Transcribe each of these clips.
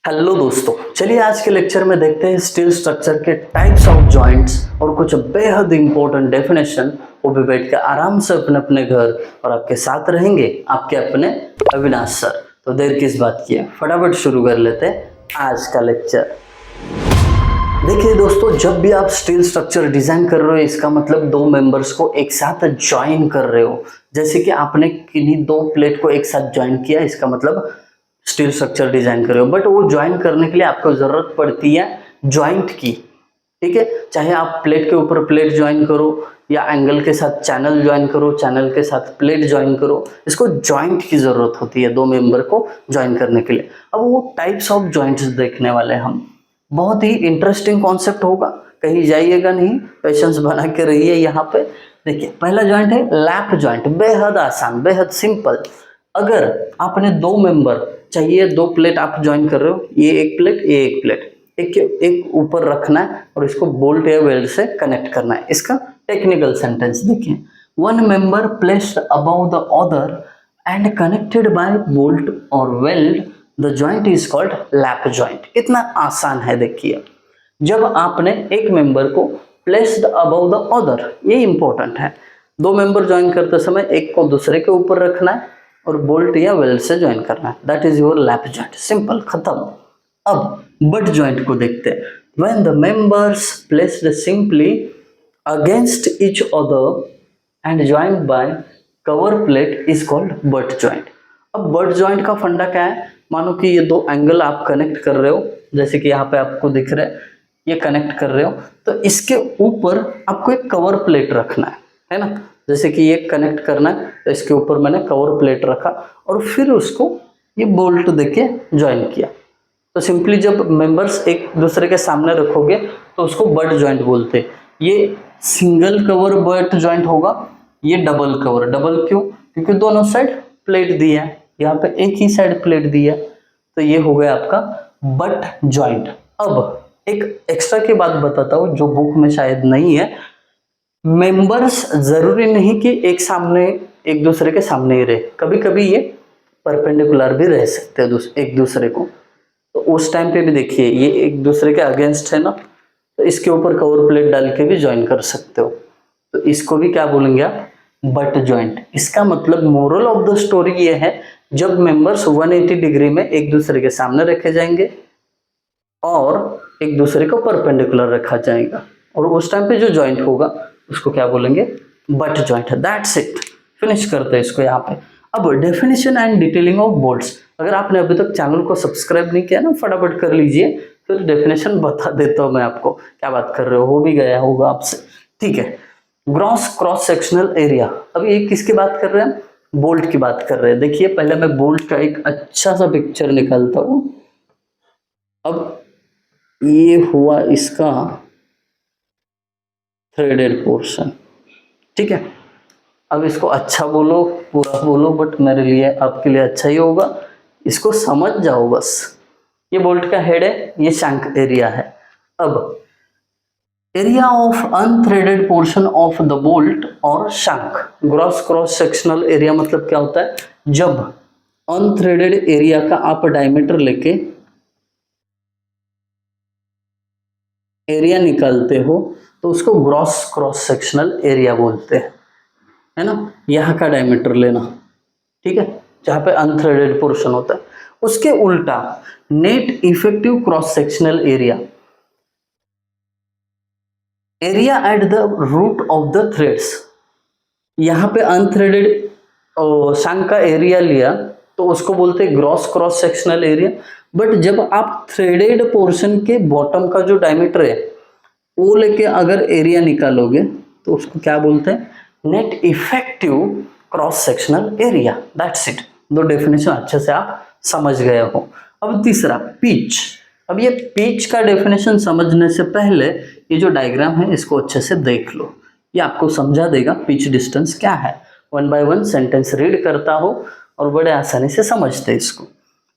Hello दोस्तों, चलिए आज के लेक्चर में देखते हैं स्टील स्ट्रक्चर के टाइप्स ऑफ जॉइंट्स और कुछ बेहद इंपॉर्टेंट डेफिनेशन। वो भी बैठ के आराम से अपने अपने घर और आपके साथ रहेंगे आपके अपने अविनाश सर। तो देर किस बात की है, फटाफट शुरू कर लेते हैं आज का लेक्चर। देखिए दोस्तों, जब भी आप स्टील स्ट्रक्चर डिजाइन कर रहे हो इसका मतलब दो मेंबर्स को एक साथ ज्वाइन कर रहे हो। जैसे कि आपने किन्हीं दो प्लेट को एक साथ ज्वाइन किया, इसका मतलब स्टील स्ट्रक्चर डिजाइन कर रहे हो। बट वो ज्वाइन करने के लिए आपको जरूरत पड़ती है ज्वाइंट की, ठीक है। चाहे आप प्लेट के ऊपर प्लेट ज्वाइन करो या एंगल के साथ चैनल ज्वाइन करो, चैनल के साथ प्लेट ज्वाइन करो, इसको ज्वाइंट की जरूरत होती है दो मेंबर को ज्वाइन करने के लिए। अब वो टाइप्स ऑफ ज्वाइंट्स देखने वाले हम। बहुत ही इंटरेस्टिंग कॉन्सेप्ट होगा, कहीं जाइएगा नहीं, पेशेंस बना के रहिए यहाँ पे। देखिए पहला ज्वाइंट है लैप ज्वाइंट। बेहद आसान, बेहद सिंपल। अगर आपने दो मेंबर चाहिए, दो प्लेट आप ज्वाइन कर रहे हो, ये एक प्लेट ये एक प्लेट, एक ऊपर रखना है और इसको बोल्ट या वेल्ड से कनेक्ट करना है। इसका टेक्निकल सेंटेंस देखिए, one member placed above the other and connected by bolt और weld, the joint is called lap joint. इतना आसान है। देखिए जब आपने एक मेंबर को प्लेस्ड अबव द अदर, ये इंपॉर्टेंट है, दो मेंबर ज्वाइन करते समय एक को दूसरे के ऊपर रखना है और बोल्ट या वेल्ड से ज्वाइन करना है, that is your lap joint. Simple, खत्म। अब बट ज्वाइंट को देखते हैं। When the members placed simply against each other and joint by cover plate is called butt joint. अब बट ज्वाइंट का फंडा क्या है? मानो कि ये दो एंगल आप कनेक्ट कर रहे हो, जैसे कि यहाँ पे आपको दिख रहा है, ये कनेक्ट कर रहे हो, तो इसके ऊपर आपको एक कवर प्लेट रखना है ना। जैसे कि ये कनेक्ट करना है तो इसके ऊपर मैंने कवर प्लेट रखा और फिर उसको ये बोल्ट देके ज्वाइन किया। तो सिंपली जब मेंबर्स एक दूसरे के सामने रखोगे तो उसको बट ज्वाइंट बोलते हैं। ये सिंगल कवर बट ज्वाइंट होगा, ये डबल कवर। डबल क्यों? क्योंकि दोनों साइड प्लेट दी है, यहाँ पे एक ही साइड प्लेट दी है, तो ये हो गया आपका बट ज्वाइंट। अब एक एक्स्ट्रा की बात बताता हूँ जो बुक में शायद नहीं है। मेंबर्स जरूरी नहीं कि एक दूसरे के सामने ही रहे, कभी कभी ये परपेंडिकुलर भी रह सकते हैं एक दूसरे को। तो उस टाइम पे भी देखिए ये एक दूसरे के अगेंस्ट है ना, तो इसके ऊपर कवर प्लेट डाल के भी ज्वाइन कर सकते हो। तो इसको भी क्या बोलेंगे आप? But joint. इसका मतलब मोरल ऑफ द स्टोरी ये है, जब मेंबर्स 180 डिग्री में एक दूसरे के सामने रखे जाएंगे और एक दूसरे को परपेंडिकुलर रखा जाएगा, और उस टाइम पे जो ज्वाइंट होगा उसको क्या बोलेंगे? बट ज्वाइंट है। दैट्स इट, फिनिश करते हैं इसको यहाँ पे। अब definition and detailing of bolts. अगर आपने अभी तक चैनल को सब्सक्राइब नहीं किया ना, फटाफट कर लीजिए, फिर डेफिनेशन बता देता हूँ मैं आपको। क्या बात कर रहे हो भी गया होगा आपसे, ठीक है। Gross cross sectional area. अब ये किसकी बात कर रहे हैं? बोल्ट की बात कर रहे हैं। देखिए पहले मैं बोल्ट का एक अच्छा सा पिक्चर निकालता हूँ। अब ये हुआ इसका थ्रेडेड पोर्शन, ठीक है। अब इसको अच्छा बोलो, पूरा बोलो, बट मेरे लिए आपके लिए अच्छा ही होगा, इसको समझ जाओ बस। ये बोल्ट का हेड है, ये शंक एरिया है। अब area of unthreaded portion of the bolt और shank. Gross cross sectional area मतलब क्या होता है? जब अनथ्रेडेड एरिया का आप डायमीटर लेके एरिया निकालते हो तो उसको ग्रॉस क्रॉस सेक्शनल एरिया बोलते हैं, है ना। यहाँ का डायमीटर लेना, ठीक है, जहाँ पे अनथ्रेडेड पोर्शन होता है। उसके उल्टा net effective cross sectional area, area at the root of the threads. यहाँ पे अनथ्रेडेड शंक का एरिया लिया तो उसको बोलते हैं gross cross sectional area. But जब आप थ्रेडेड पोर्शन के बॉटम का जो डायमीटर है वो लेके अगर एरिया निकालोगे तो उसको क्या बोलते हैं? Net effective cross sectional area. That's it. दो डेफिनेशन अच्छे से आप समझ गए हो। अब तीसरा पिच। अब ये पिच का डेफिनेशन समझने से पहले ये जो डायग्राम है इसको अच्छे से देख लो, ये आपको समझा देगा पिच डिस्टेंस क्या है। One by one sentence read करता हो और बड़े आसानी से समझते इसको।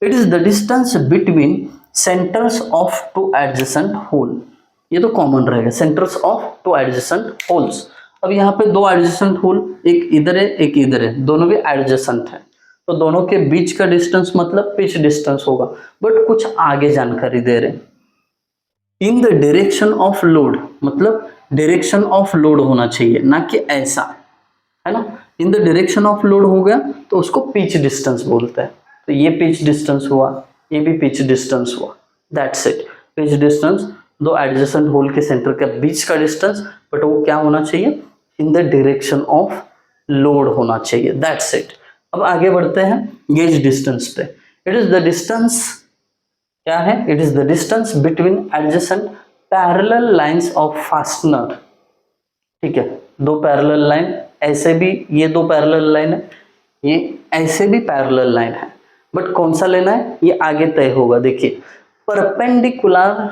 It is the distance between centres of two adjacent hole. ये तो कॉमन रहेगा, centres of two adjacent holes. अब यहाँ पे दो एडजेसेंट होल, एक इधर है एक इधर है, दोनों भी एडजेसेंट है, तो दोनों के बीच का डिस्टेंस मतलब पिच डिस्टेंस होगा, बट कुछ आगे जानकारी दे रहे हैं। In the direction of load, मतलब डायरेक्शन ऑफ लोड होना चाहिए, ना कि ऐसा, है ना। In the direction of load हो गया तो उसको पिच डिस्टेंस बोलते हैं। तो ये पिच डिस्टेंस हुआ, ये भी पिच डिस्टेंस हुआ, दैट्स इट। पिच डिस्टेंस दो एडजेसेंट होल के सेंटर के बीच का डिस्टेंस, बट वो क्या होना चाहिए, in the direction of load होना चाहिए, दैट्स इट। अब आगे बढ़ते हैं गेज डिस्टेंस पे। इट इज द डिस्टेंस, क्या है, it is the distance between adjacent parallel lines of fastener. ठीक है, दो पैरेलल लाइन, ऐसे भी ये दो पैरेलल लाइन है, ये ऐसे भी पैरेलल लाइन है, बट कौन सा लेना है ये आगे तय होगा। देखिए, perpendicular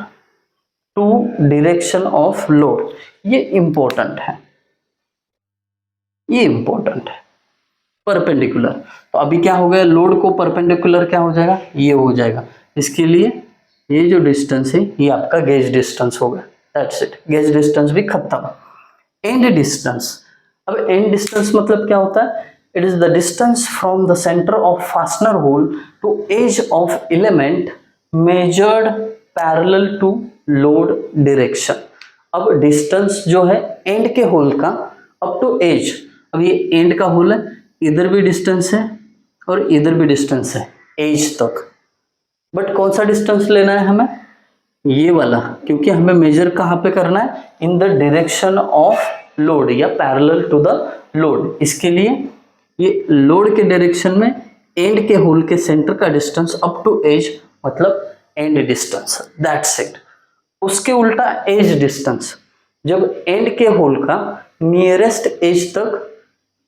to direction of load, ये इंपॉर्टेंट है, ये इंपॉर्टेंट है, परपेंडिकुलर। तो अभी क्या हो गया, लोड को परपेंडिकुलर क्या हो जाएगा, ये हो जाएगा। इसके लिए ये जो डिस्टेंस है ये आपका गेज डिस्टेंस होगा, दैट्स इट। गेज डिस्टेंस भी खत्म। एंड डिस्टेंस, अब एंड डिस्टेंस मतलब क्या होता है, it is the distance from the centre of fastener hole to edge of element measured parallel to load direction. अब डिस्टेंस जो है एंड के होल का अप टू एज, अब ये एंड का होल है, इधर भी डिस्टेंस है और इधर भी डिस्टेंस है एज तक, बट कौन सा डिस्टेंस लेना है हमें, ये वाला, क्योंकि हमें मेजर कहाँ पे करना है, in the direction of load या पैरेलल टू द लोड। इसके लिए ये लोड के डायरेक्शन में एंड के होल के सेंटर का डिस्टेंस अप टू एज मतलब एंड डिस्टेंस, दैट्स इट। उसके उल्टा एज डिस्टेंस, जब एंड के होल का नियरेस्ट एज तक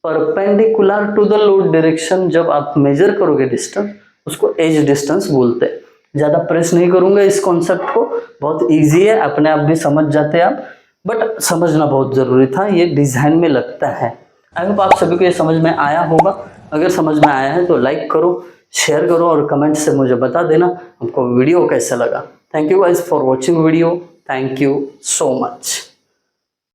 perpendicular to the load direction जब आप मेजर करोगे डिस्टेंस, उसको एज डिस्टेंस बोलते हैं। ज़्यादा प्रेस नहीं करूंगा इस कॉन्सेप्ट को, बहुत इजी है, अपने आप भी समझ जाते हैं आप, बट समझना बहुत ज़रूरी था, ये डिज़ाइन में लगता है। आई होप आप सभी को ये समझ में आया होगा। अगर समझ में आया है तो लाइक करो, शेयर करो और कमेंट से मुझे बता देना आपको वीडियो कैसा लगा। Thank you guys for watching video, thank you so much.